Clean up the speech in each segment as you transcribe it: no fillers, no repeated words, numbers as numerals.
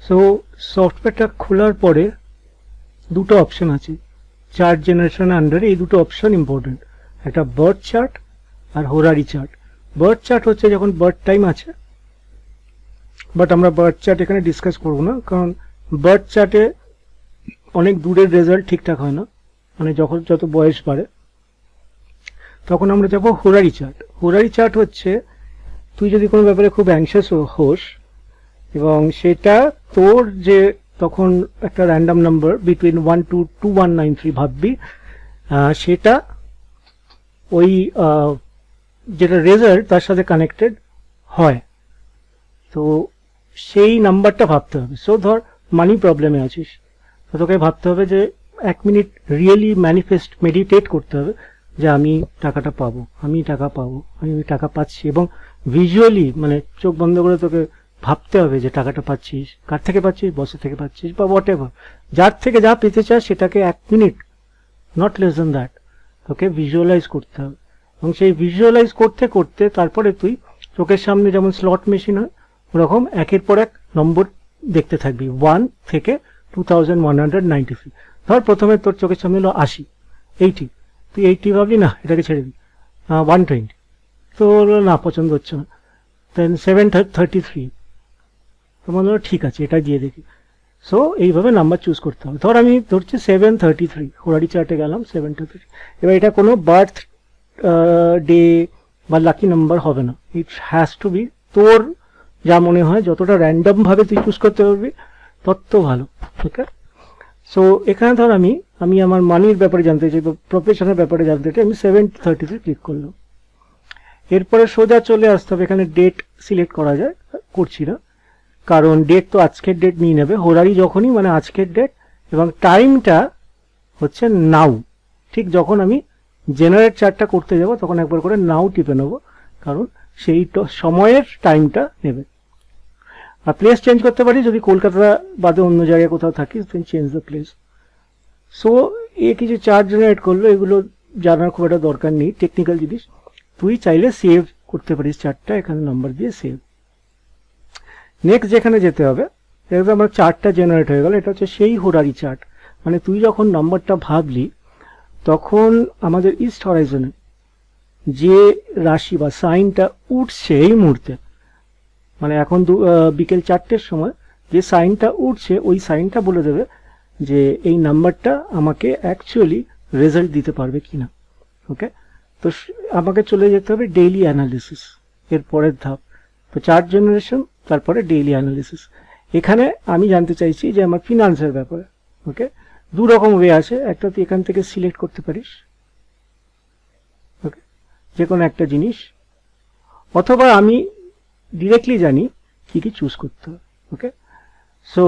So সফটওয়্যারটা খোলার পরে দুটো অপশন আছে চার্ট জেনারেশন আন্ডারে। এই দুটো অপশন ইম্পর্টেন্ট, একটা বার্থ চার্ট আর হোরারি চার্ট। বার্থ চার্ট হচ্ছে যখন বার্থ টাইম আছে, বাট আমরা বার্থ চার্ট এখানে ডিসকাস করবো না, কারণ বার্থ চার্টে অনেক দূরের রেজাল্ট ঠিকঠাক হয় না, মানে যখন যত বয়স বাড়ে। তখন আমরা যাবো হোরারি চার্ট। হোরারি চার্ট হচ্ছে তুই যদি কোনো ব্যাপারে খুব অ্যাংশাস হোস এবং সেটা তোর যে তখন একটা র্যান্ডম নাম্বার বিটুইন 1 to 2193 ভাববি, সেটা ওই যেটা রেজাল্ট তার সাথে কানেক্টেড হয়, তো সেই নাম্বারটা ভাবতে হবে। সো ধর মানি প্রবলেমে আছিস, তো তোকে ভাবতে হবে যে 1 মিনিট রিয়েলি ম্যানিফেস্ট মেডিটেট করতে হবে যে আমি টাকাটা পাবো, আমি টাকা পাবো, আমি টাকা পাচ্ছি, এবং ভিজুয়ালি মানে চোখ বন্ধ করে তোকে ভাবতে হবে যে টাকাটা পাচ্ছিস। কার থেকে পাচ্ছিস? বসের থেকে পাচ্ছিস বা হোয়াট এভার, যার থেকে যা পেতে চাস সেটাকে 1 minute, not less than that, তোকে ভিজুয়ালাইজ করতে হবে। এবং সেই ভিজুয়ালাইজ করতে করতে তারপরে তুই চোখের সামনে যেমন স্লট মেশিন হয় ওরকম একের পর এক নম্বর দেখতে থাকবি 1 থেকে 2193। ধর প্রথমে তোর চোখের সামনে হলো 80, 80, তুই 80 ভাবলি, না এটাকে ছেড়ে দিবি, 120, তো না পছন্দ হচ্ছে না, দেন 733, তো মনে হলো ঠিক আছে এটা দিয়ে দেখি। সো এইভাবে নাম্বার চুজ করতে হবে। ধর আমি ধরছি 733, হোরারি চার্টে গেলাম 733। এবার এটা কোনো বার্থ ডে বা লাকি নাম্বার হবে না, ইট হ্যাজ টু বি তোর যা মনে হয়, যতটা র্যান্ডম ভাবে তুই চুজ করতে পারবি তত ভালো। ওকে, সো এখানে ধর আমি আমার মানির ব্যাপারে জানতে চাই বা প্রফেশনের ব্যাপারে জানতে চাই, আমি 733 ক্লিক করলাম। এরপরে সোজা চলে আসতে হবে, এখানে ডেট সিলেক্ট করা যায়, করছি না কারণ ডেট তো আজকের ডেট নিয়ে নেবে, হোরারি যখনই মানে আজকের ডেট, এবং টাইমটা হচ্ছে নাও। ঠিক যখন আমি জেনারেট চার্টটা করতে যাব তখন একবার করে নাও টিপে নেবো, কারণ সেই সময়ের টাইমটা নেবে। আর প্লেস চেঞ্জ করতে পারি, যদি কলকাতা বাদে অন্য জায়গায় কোথাও থাকিস দেন চেঞ্জ দ্য প্লেস। সো এ কিছু চার্ট জেনারেট করলো, এগুলো জানার খুব একটা দরকার নেই, টেকনিক্যাল জিনিস। তুই চাইলে সেভ করতে পারিস চার্টটা, এখানে নাম্বার দিয়ে সেভ। নেক্সট যেখানে যেতে হবে, দেখবে আমার চার্টটা জেনারেট হয়ে গেল, এটা হচ্ছে সেই হোরারি চার্ট। মানে তুই যখন নাম্বারটা ভাবলি তখন আমাদের ইস্ট হরাইজনে যে রাশি বা সাইনটা উঠছে এই মুহূর্তে, মানে এখন বিকেল 4টের সময় যে সাইনটা উঠছে ওই সাইনটা বলে দেবে যে এই নাম্বারটা আমাকে অ্যাকচুয়ালি রেজাল্ট দিতে পারবে কিনা। ওকে, তো আমাকে চলে যেতে হবে ডেইলি অ্যানালিসিস, এর পরের ধাপ। তো চার্ট জেনারেশন, তারপরে ডেইলি অ্যানালিসিস। এখানে আমি জানতে চাইছি যে আমার ফিনান্সের ব্যাপারে। ওকে, দু রকম ওয়ে আছে, একটা তুই এখান থেকে সিলেক্ট করতে পারিস, ওকে, যে কোনো একটা জিনিস, অথবা আমি ডিরেক্টলি জানি কি কি চুজ করতে হবে। ওকে, সো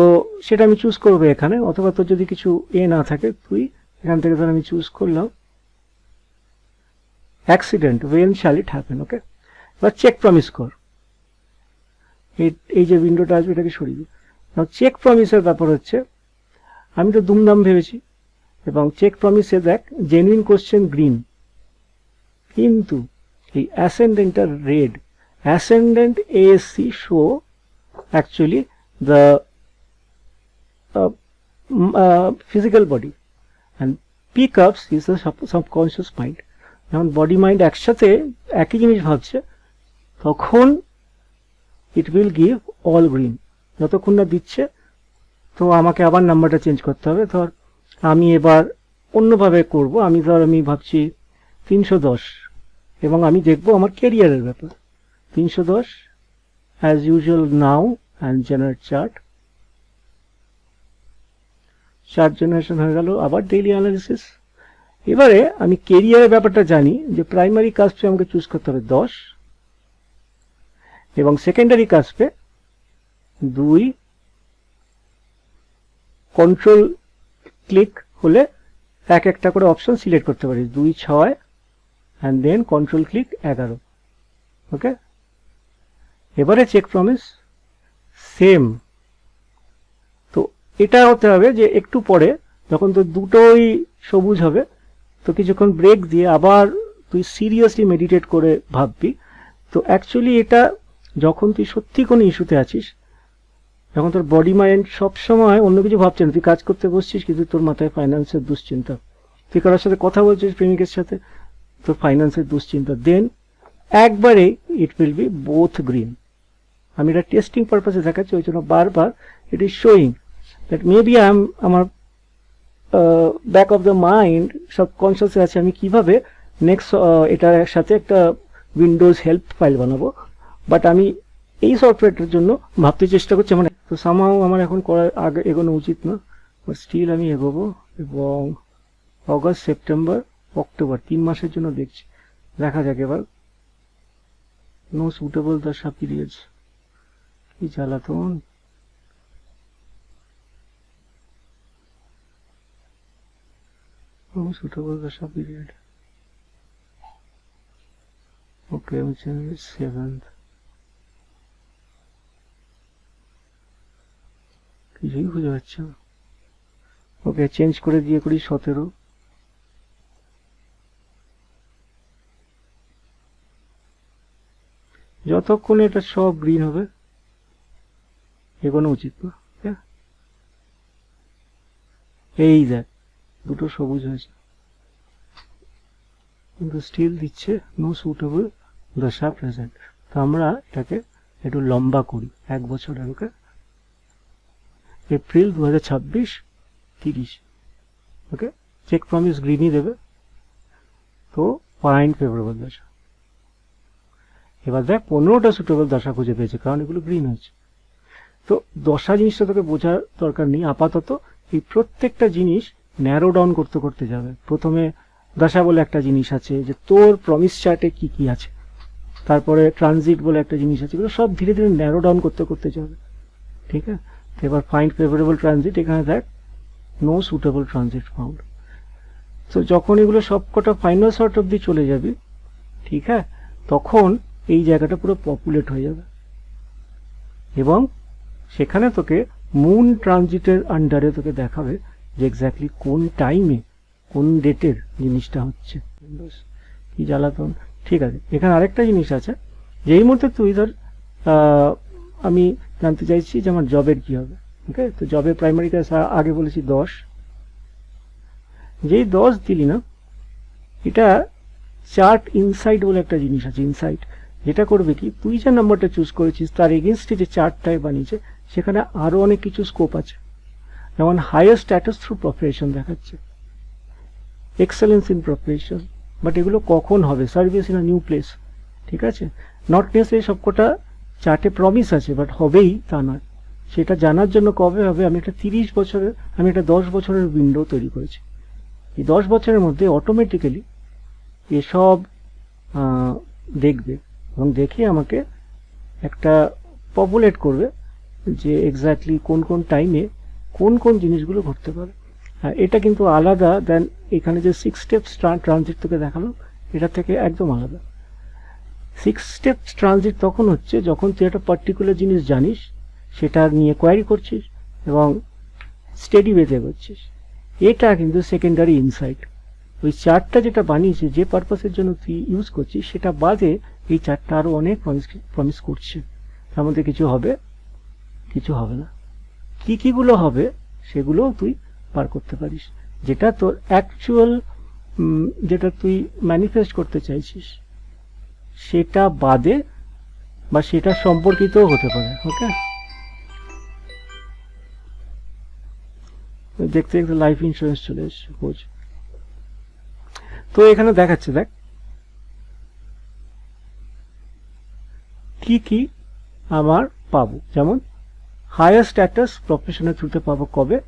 সেটা আমি চুজ করবো এখানে, অথবা তোর যদি কিছু না থাকে তুই এখান থেকে ধর আমি চুজ করলাম accident, when shall it happen. Okay, এবার চেক প্রমিস কর, এই যে উইন্ডোটা আসবে এটাকে সরিয়ে দিই। চেক প্রমিসের ব্যাপার হচ্ছে, আমি তো দুমদাম ভেবেছি, এবং চেক প্রমিসে দেখ জেনুইন কোশ্চেন গ্রিন, কিন্তু এই অ্যাসেন্ডেন্টটা রেড। Ascendant ASC show actually the physical body and pickups is the subconscious mind. যখন বডি মাইন্ড একসাথে একই জিনিস ভাবছে তখন it will give all green, যতক্ষণ না দিচ্ছে। তো আমাকে আবার নাম্বারটা চেঞ্জ করতে হবে। ধর আমি এবার অন্যভাবে করব, আমি ভাবছি 310, এবং আমি দেখব আমার ক্যারিয়ারের ব্যাপার। 310 as usual now and generate chart. Chart generation হয়ে গেল, আবার ডেইলি অ্যানালিসিস। এবারে আমি কেরিয়ারের ব্যাপারটা জানি যে প্রাইমারি কাস্পে আমাকে চুজ করতে হবে 10, এবং সেকেন্ডারি কাস্পে 2। কন্ট্রোল ক্লিক হলে এক একটা করে অপশন সিলেক্ট করতে পারিস, 2, 6 অ্যান্ড দেন কন্ট্রোল ক্লিক 11। ওকে, এবারে চেক প্রমিস সেম। তো এটা হতে হবে যে একটু পরে যখন তো দুটোই সবুজ হবে, তো কিছুক্ষণ ব্রেক দিয়ে আবার তুই সিরিয়াসলি মেডিটেট করে ভাববি। তো অ্যাকচুয়ালি এটা যখন তুই সত্যি কোনো ইস্যুতে আছিস এখন তোর বডি মাইন্ড সবসময় অন্য কিছু ভাবছে না, তুই কাজ করতে বসছিস কিন্তু তোর মাথায় ফাইন্যান্সের দুশ্চিন্তা, তুই কারোর সাথে কথা বলছিস প্রেমিকের সাথে, তোর ফাইন্যান্সের দুশ্চিন্তা, দেন একবারে it will be both green. আমি এটা টেস্টিং পারপাসে দেখাচ্ছি, ওই জন্য বারবার it is showing that maybe আমার ব্যাক অফ দ্য মাইন্ড সাবকনসিয়াসে আছে আমি কিভাবে নেক্সট এটার সাথে একটা উইন্ডোজ হেল্প ফাইল বানাবো, বাট আমি এই সফটওয়্যারটার জন্য ভাবতে চেষ্টা করছি মানে তো সামহাও আমার এখন করার আগে এগোনো উচিত না, বাট স্টিল আমি এগোবো। এবং অগস্ট, সেপ্টেম্বর, অক্টোবর 3 মাসের জন্য দেখছি, দেখা যাক এবার। নো সুটেবল দশা পিরিয়ডস, কি জ্বালাতন। নো সুটেবল দশা পিরিয়ড, ওকে আমি 7th, কিছুই খুঁজে পাচ্ছি না। ওকে চেঞ্জ করে দিয়ে করি 17। যতক্ষণ এটা সব গ্রিন হবে এগোনো উচিত না। এই দেখ দুটো সবুজ হয়েছে কিন্তু স্টিল দিচ্ছে নো সুটেবল দশা প্রেজেন্ট। তো আমরা এটাকে একটু লম্বা করি, 1 বছরের, ওকে এপ্রিল 2026, 30, ওকে চেক প্রমিস গ্রিনই দেবে। তো ফাইন্ড ফেভারেবল দশা, এবার দেখ 15টা সুটেবল দশা খুঁজে পেয়েছে কারণ এগুলো গ্রিন হয়েছে। তো দশা জিনিসটা তোকে বোঝার দরকার নেই আপাতত, এই প্রত্যেকটা জিনিস ন্যারো ডাউন করতে করতে যাবে। প্রথমে দশা বলে একটা জিনিস আছে যে তোর প্রমিস চার্টে কি কি আছে, তারপরে ট্রানজিট বলে একটা জিনিস আছে, এগুলো সব ধীরে ধীরে ন্যারো ডাউন করতে করতে যাবে, ঠিক আছে। এবার ফাইন্ড ফেভারেবল ট্রানজিট, এখানে দেখ নো সুটেবল ট্রানজিট ফাউন্ড। তো যখন এগুলো সবকটা ফাইনাল শর্ট অব্দি চলে যাবে, ঠিক আছে, তখন এই জায়গাটা পুরো পপুলেট হয়ে যাবে এবং সেখানে তোকে মুন ট্রানজিটের আন্ডারে তোকে দেখাবে যে এক্স্যাক্টলি কোন টাইমে কোন ডেটের জিনিসটা হচ্ছে। কি জ্বালাতন। ঠিক আছে, এখানে আরেকটা জিনিস আছে যে এই মুহূর্তে তুই ধর আমি জানতে চাইছি যে আমার জবের কি হবে, ওকে। তো জবের প্রাইমারিতে আগে বলেছি 10, যেই 10 দিলি না, এটা চার্ট ইনসাইট বলে একটা জিনিস আছে, ইনসাইট, যেটা করবে কি তুই যে নাম্বারটা চুজ করেছিস তার এগেনস্টে যে চার্টটাই বানিয়েছে সেখানে আরো অনেক কিছু স্কোপ আছে, যেমন হায়ার স্ট্যাটাস থ্রু প্রফেশন দেখাচ্ছে, এক্সেলেন্স ইন প্রফেশন, বাট এগুলো কখন হবে, service in a new place, ঠিক আছে। নট নেসেসারি সবকটা চার্টে প্রমিস আছে, বাট হবেই তা নয়। সেটা জানার জন্য কবে হবে, আমি একটা 30 বছরের, আমি একটা 10 বছরের উইন্ডো তৈরি করেছি। এই 10 বছরের মধ্যে অটোমেটিক্যালি এসব দেখবে এবং দেখে আমাকে একটা পপুলেট করবে যে এক্স্যাক্টলি কোন কোন টাইমে কোন কোন জিনিসগুলো ঘটতে পারে। এটা কিন্তু আলাদা দেন এখানে যে 6 স্টেপস ট্রানজিট তোকে দেখালাম, এটা থেকে একদম আলাদা। 6 স্টেপস ট্রানজিট তখন হচ্ছে যখন তুই একটা পার্টিকুলার জিনিস জানিস, সেটা নিয়ে কোয়ারি করছিস এবং স্টেডি ওয়েতে করছিস। এটা কিন্তু সেকেন্ডারি ইনসাইট। ওই চার্টটা যেটা বানিয়েছে, যে পারপাসের জন্য তুই ইউজ করছিস, সেটা বাদে এই চার্টটা আরো অনেক প্রমিস করছে। তার মধ্যে কিছু হবে, কিছু হবে না। কি কিগুলো হবে সেগুলোও তুই পার করতে পারিস, যেটা তোর অ্যাকচুয়াল যেটা তুই ম্যানিফেস্ট করতে চাইছিস সেটা বাদে বা সেটা সম্পর্কিতও হতে পারে, ওকে। দেখতে দেখতে লাইফ ইন্স্যুরেন্স চলে এসছে, বোঝ। তো এখানে দেখাচ্ছে, দেখ কি কি আমার পাবো, যেমন হায়ার স্ট্যাটাস প্রফেশনের থ্রুতে পাবো কবে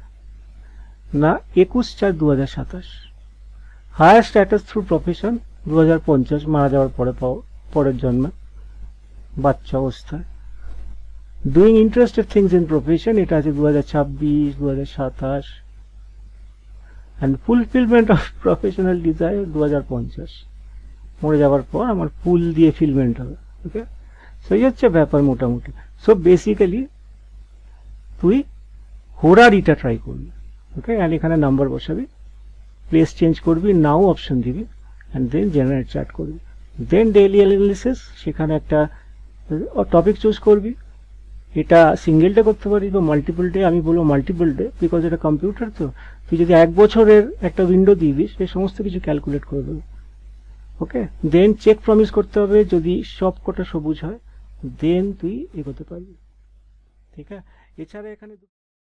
না 21/4/2027, হায়ার স্ট্যাটাস থ্রু প্রফেশন 2050 মারা যাওয়ার পরে পাবো, পরের জন্মে বাচ্চা অবস্থায়। Doing interested things in profession, এটা আছে 2026-2027, and fulfillment of professional desire 2050, মরে যাওয়ার পর আমার ফুল দিয়ে ফিলমেন্ট হবে, ওকে। সো এই হচ্ছে ব্যাপার মোটামুটি। সো বেসিক্যালি তুই হোরারিটা ট্রাই করবি, ওকে, আর এখানে নাম্বার বসাবি, প্লেস চেঞ্জ করবি, নাও অপশন দিবি, অ্যান্ড দেন জেনারেট চার্ট করবি, দেন ডেইলি অ্যানালিসিস, সেখানে একটা টপিক চুজ করবি, এটা সিঙ্গেল ডে করতে পারিস বা মাল্টিপল ডে, আমি বলবো মাল্টিপল ডে, বিকজ এটা কম্পিউটার তো তুই যদি 1 বছরের একটা উইন্ডো দিয়ে দিস সে সমস্ত কিছু ক্যালকুলেট করে দেবে। ওকে, দেন চেক প্রমিস করতে হবে, যদি সব কটা সবুজ হয় দেন তুই এগোতে পারবি। ঠিক আছে, এছাড়া এখানে